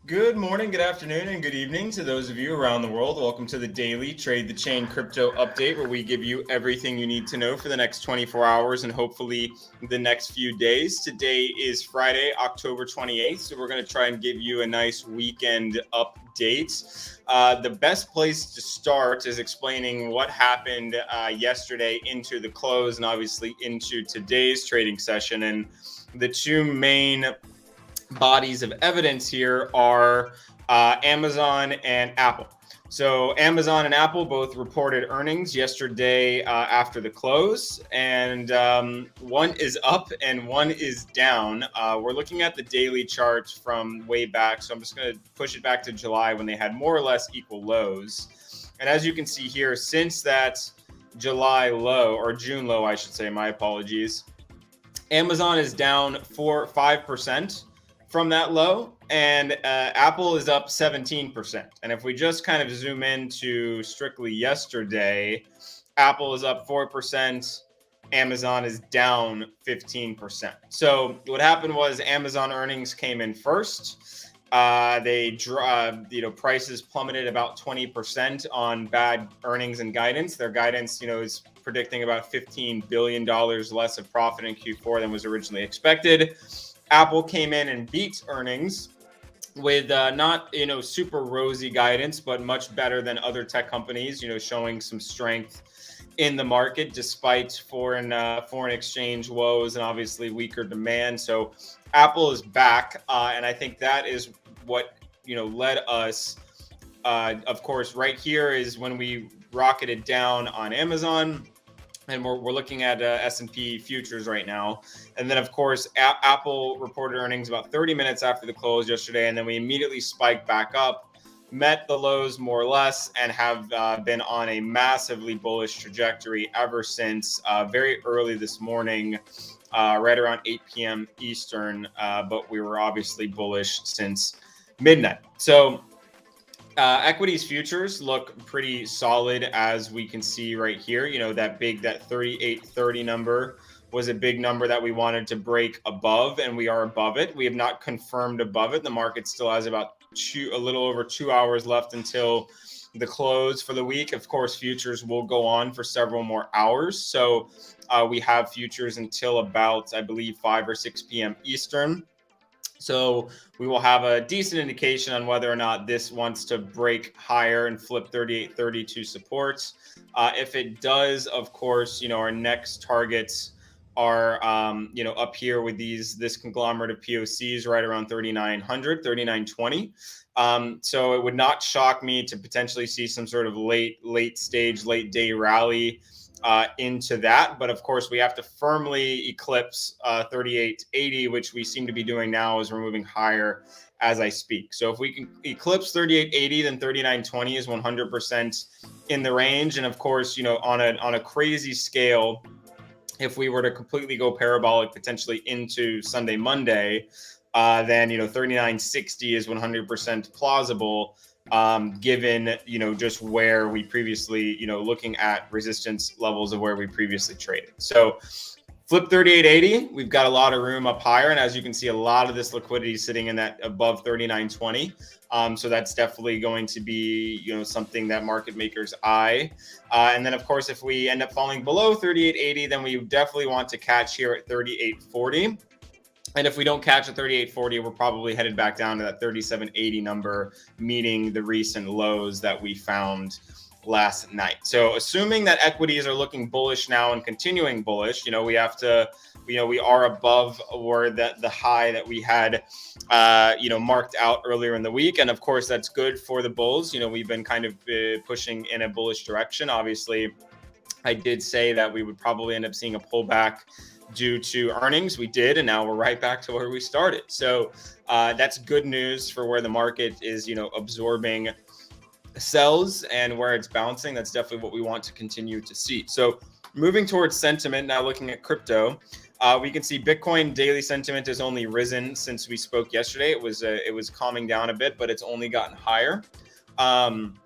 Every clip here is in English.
Good morning, good afternoon, and good evening to those of you around the world. Welcome to the daily Trade the Chain crypto update, where we give you everything you need to know for the next 24 hours and hopefully the next few days. Today is Friday, October 28th, so we're going to try and give you a nice weekend update. The best place to start is explaining what happened yesterday into the close and obviously into today's trading session. And the two main bodies of evidence here are Amazon and Apple. So Amazon and Apple both reported earnings yesterday after the close, and one is up and one is down. We're looking at the daily charts from way back, so I'm just going to push it back to July when they had more or less equal lows. And as you can see here, since that July low, or June low, I should say, my apologies, Amazon is down 5% from that low, and Apple is up 17%. And if we just kind of zoom into strictly yesterday, Apple is up 4%, Amazon is down 15%. So what happened was Amazon earnings came in first. Prices plummeted about 20% on bad earnings and guidance. Their guidance, is predicting about $15 billion less of profit in Q4 than was originally expected. Apple came in and beat earnings with not super rosy guidance, but much better than other tech companies, showing some strength in the market despite foreign exchange woes and obviously weaker demand. So Apple is back, and I think that is what led us. Of course, right here is when we rocketed down on Amazon. And we're looking at S&P futures right now. And then, of course, Apple reported earnings about 30 minutes after the close yesterday. And then we immediately spiked back up, met the lows more or less, and have been on a massively bullish trajectory ever since very early this morning, right around 8 p.m. Eastern. But we were obviously bullish since midnight. So equities futures look pretty solid, as we can see right here. That 3830 number was a big number that we wanted to break above, and we are above it. We have not confirmed above it. The market still has about a little over 2 hours left until the close for the week. Of course, futures will go on for several more hours. So we have futures until about, I believe, 5 or 6 p.m. Eastern. So we will have a decent indication on whether or not this wants to break higher and flip 3832 supports. If it does, of course, our next targets are, up here with this conglomerate of POCs right around 3900, 3920. So it would not shock me to potentially see some sort of late day rally into that. But of course, we have to firmly eclipse 3880, which we seem to be doing now as we're moving higher as I speak. So if we can eclipse 3880, then 3920 is 100% in the range. And of course, on a crazy scale, if we were to completely go parabolic potentially into Sunday, Monday, then 3960 is 100% plausible. Given, just where we previously, looking at resistance levels of where we previously traded. So flip 3880, we've got a lot of room up higher. And as you can see, a lot of this liquidity is sitting in that above 3920. So that's definitely going to be, something that market makers eye. And then, of course, if we end up falling below 3880, then we definitely want to catch here at 3840. And if we don't catch a 3840, we're probably headed back down to that 3780 number, meeting the recent lows that we found last night. So assuming that equities are looking bullish now and continuing bullish, we have to, we are above where the high that we had, marked out earlier in the week. And of course, that's good for the bulls. We've been kind of pushing in a bullish direction. Obviously, I did say that we would probably end up seeing a pullback due to earnings. We did, and now we're right back to where we started. So that's good news for where the market is, absorbing sells and where it's bouncing. That's definitely what we want to continue to see. So moving towards sentiment, now looking at crypto, we can see Bitcoin daily sentiment has only risen since we spoke yesterday. It was calming down a bit, but it's only gotten higher. And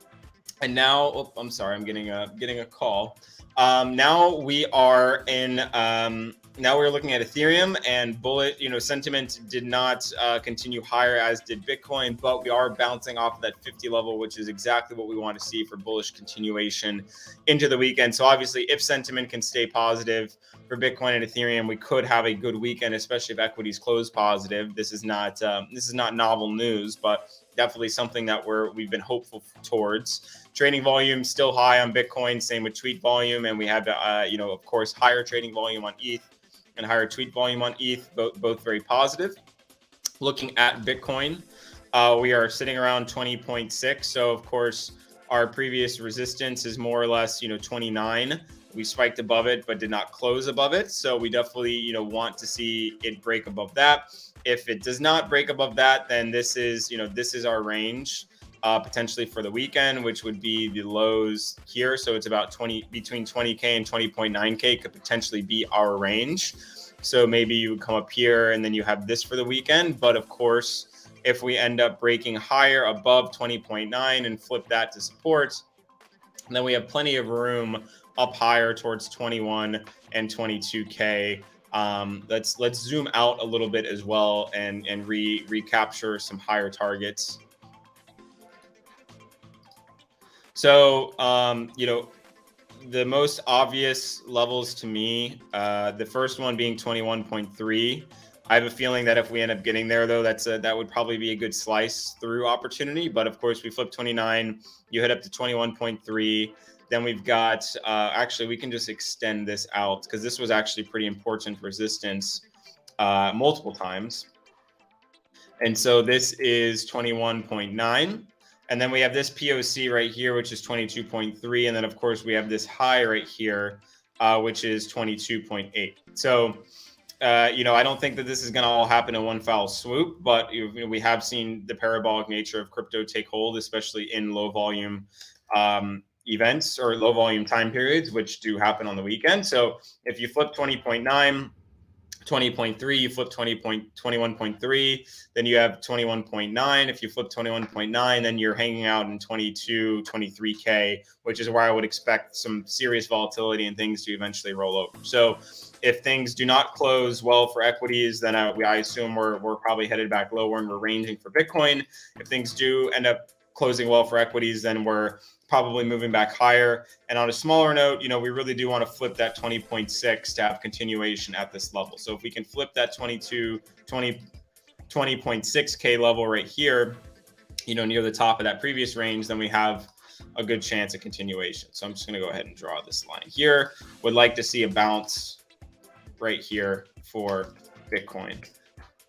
now, I'm sorry, I'm getting a call. Now we are in Now we're looking at Ethereum, and bullet, sentiment did not continue higher, as did Bitcoin, but we are bouncing off of that 50 level, which is exactly what we want to see for bullish continuation into the weekend. So obviously, if sentiment can stay positive for Bitcoin and Ethereum, we could have a good weekend, especially if equities close positive. This is not novel news, but definitely something that we've been hopeful towards. Trading volume still high on Bitcoin, same with tweet volume, and we have of course, higher trading volume on ETH and higher tweet volume on ETH, both very positive. Looking at Bitcoin, we are sitting around 20.6. So of course, our previous resistance is more or less 29. We spiked above it, but did not close above it. So we definitely want to see it break above that. If it does not break above that, then this is our range. Potentially for the weekend, which would be the lows here. So it's about between 20K and 20.9K could potentially be our range. So maybe you would come up here and then you have this for the weekend. But of course, if we end up breaking higher above 20.9 and flip that to support, then we have plenty of room up higher towards 21 and 22K. Let's zoom out a little bit as well and recapture some higher targets. So, the most obvious levels to me, the first one being 21.3. I have a feeling that if we end up getting there, though, that would probably be a good slice through opportunity. But of course, we flip 29, you head up to 21.3. Then we've got, actually, we can just extend this out because this was actually pretty important resistance multiple times. And so this is 21.9. And then we have this POC right here, which is 22.3. And then, of course, we have this high right here, which is 22.8. So, I don't think that this is going to all happen in one foul swoop, but we have seen the parabolic nature of crypto take hold, especially in low volume events or low volume time periods, which do happen on the weekend. So if you flip 20.9, 20.3, you flip 21.3, then you have 21.9. If you flip 21.9, then you're hanging out in 22, 23K, which is where I would expect some serious volatility and things to eventually roll over. So if things do not close well for equities, then I assume we're probably headed back lower and we're ranging for Bitcoin. If things do end up closing well for equities, then we're probably moving back higher. And on a smaller note, we really do want to flip that 20.6 to have continuation at this level. So if we can flip that 20.6K level right here, near the top of that previous range, then we have a good chance of continuation. So I'm just going to go ahead and draw this line here. Would like to see a bounce right here for Bitcoin.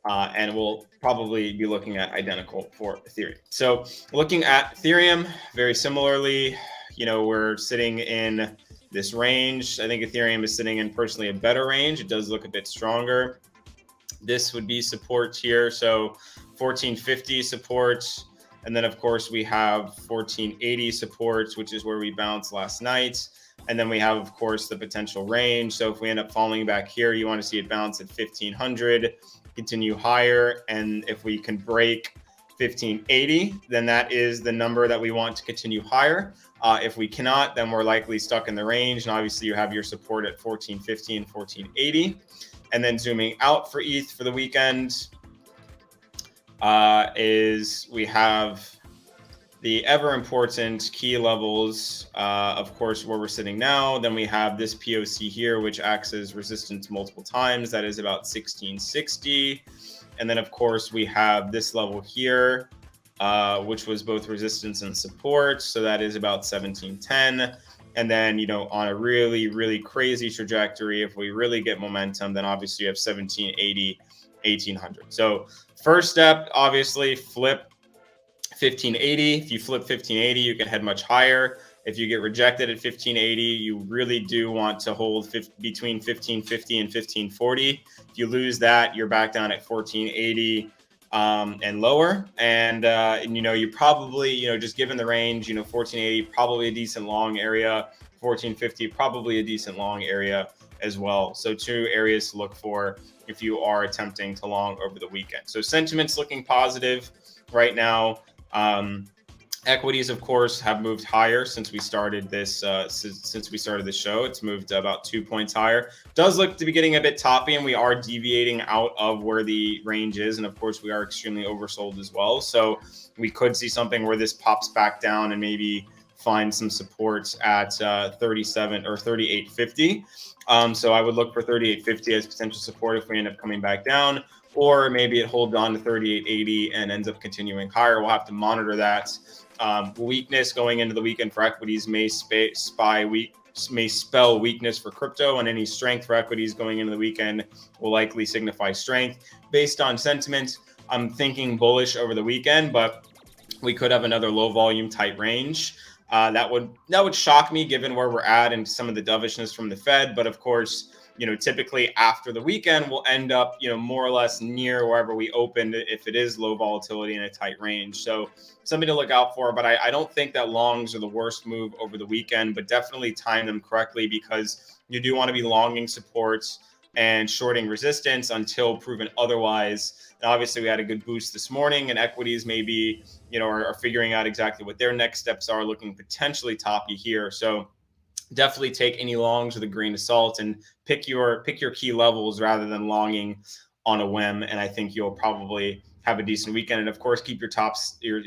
And we'll probably be looking at identical for Ethereum. So looking at Ethereum, very similarly, we're sitting in this range. I think Ethereum is sitting in personally a better range. It does look a bit stronger. This would be support here. So 1450 supports. And then, of course, we have 1480 supports, which is where we bounced last night. And then we have, of course, the potential range. So if we end up falling back here, you want to see it bounce at 1500. Continue higher, and if we can break 1580, then that is the number that we want to continue higher. If we cannot, then we're likely stuck in the range, and obviously you have your support at 1450 and 1480. And then zooming out for ETH for the weekend is we have the ever important key levels, of course, where we're sitting now. Then we have this POC here, which acts as resistance multiple times. That is about 1660. And then, of course, we have this level here, which was both resistance and support. So that is about 1710. And then, on a really, really crazy trajectory, if we really get momentum, then obviously you have 1780, 1800. So first step, obviously, flip 1580. If you flip 1580, you can head much higher. If you get rejected at 1580, you really do want to hold between 1550 and 1540. If you lose that, you're back down at 1480 and lower. And you probably, just given the range, 1480 probably a decent long area, 1450 probably a decent long area as well. So two areas to look for if you are attempting to long over the weekend. So sentiment's looking positive right now. Equities, of course, have moved higher since we started this show. It's moved about 2 points higher. Does look to be getting a bit toppy, and we are deviating out of where the range is. And of course, we are extremely oversold as well. So we could see something where this pops back down and maybe find some supports at 37 or 38.50. So I would look for 38.50 as potential support if we end up coming back down, or maybe it holds on to 38.80 and ends up continuing higher. We'll have to monitor that. Weakness going into the weekend for equities may spell weakness for crypto, and any strength for equities going into the weekend will likely signify strength. Based on sentiment, I'm thinking bullish over the weekend, but we could have another low volume tight range. That would shock me given where we're at and some of the dovishness from the Fed. But of course, typically after the weekend, we'll end up, more or less near wherever we opened if it is low volatility in a tight range. So something to look out for. But I don't think that longs are the worst move over the weekend, but definitely time them correctly, because you do want to be longing supports and shorting resistance until proven otherwise. And obviously, we had a good boost this morning, and equities maybe, are figuring out exactly what their next steps are, looking potentially toppy here. So definitely take any longs with a grain of salt and pick your key levels rather than longing on a whim. And I think you'll probably have a decent weekend. And of course, keep your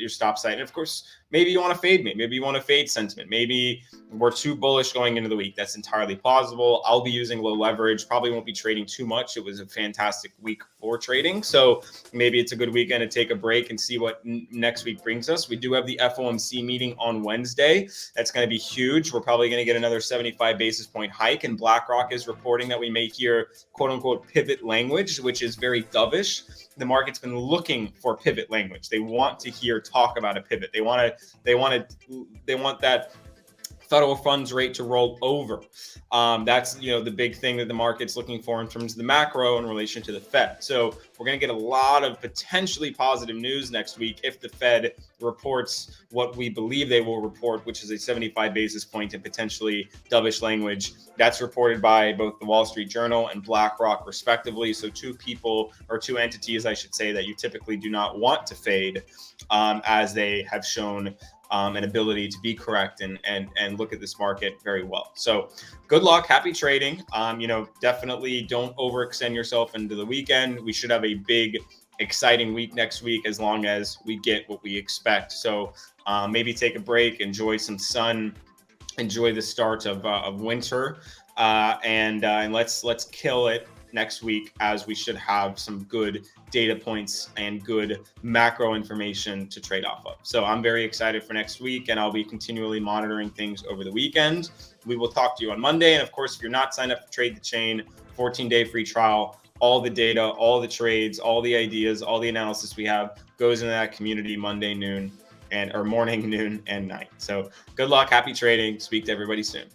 stop site. And of course, maybe you want to fade me. Maybe you want to fade sentiment. Maybe we're too bullish going into the week. That's entirely plausible. I'll be using low leverage. Probably won't be trading too much. It was a fantastic week for trading. So maybe it's a good weekend to take a break and see what next week brings us. We do have the FOMC meeting on Wednesday. That's going to be huge. We're probably going to get another 75 basis point hike. And BlackRock is reporting that we may hear quote unquote pivot language, which is very dovish. The market's been looking for pivot language. They want to hear talk about a pivot. They want that federal funds rate to roll over. That's the big thing that the market's looking for in terms of the macro in relation to the Fed. So we're going to get a lot of potentially positive news next week if the Fed reports what we believe they will report, which is a 75 basis point and potentially dovish language. That's reported by both the Wall Street Journal and BlackRock, respectively. So two entities, I should say, that you typically do not want to fade, as they have shown an ability to be correct and look at this market very well. So good luck, happy trading. Definitely don't overextend yourself into the weekend. We should have a big, exciting week next week as long as we get what we expect. So maybe take a break, enjoy some sun, enjoy the start of winter, and let's kill it next week, as we should have some good data points and good macro information to trade off of. So I'm very excited for next week, and I'll be continually monitoring things over the weekend. We will talk to you on Monday. And of course, if you're not signed up for Trade the Chain, 14-day free trial, all the data, all the trades, all the ideas, all the analysis we have goes into that community Monday morning, noon, and night. So good luck, happy trading. Speak to everybody soon.